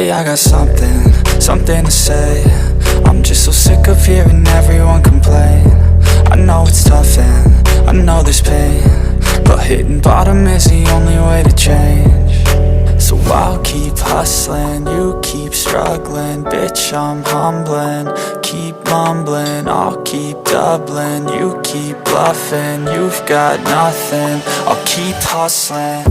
Hey, I got something to say. I'm just so sick of hearing everyone complain. I know it's tough and I know there's pain, but hitting bottom is the only way to change. So I'll keep hustling, you keep struggling. Bitch, I'm humbling, keep mumbling. I'll keep doubling, you keep bluffing. You've got nothing, I'll keep hustling.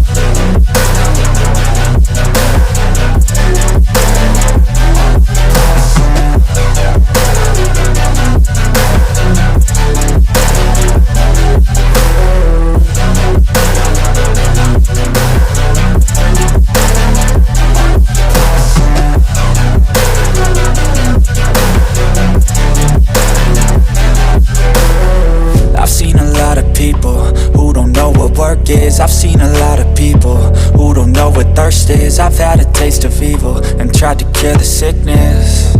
I've seen a lot of people who don't know what work is. I've seen a lot of people who don't know what thirst is. I've had a taste of evil and tried to cure the sickness,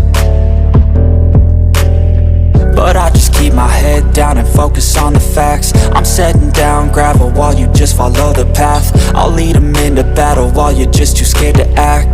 but I just keep my head down and focus on the facts. I'm setting down gravel while you just follow the path. I'll lead them into battle while you're just too scared to act.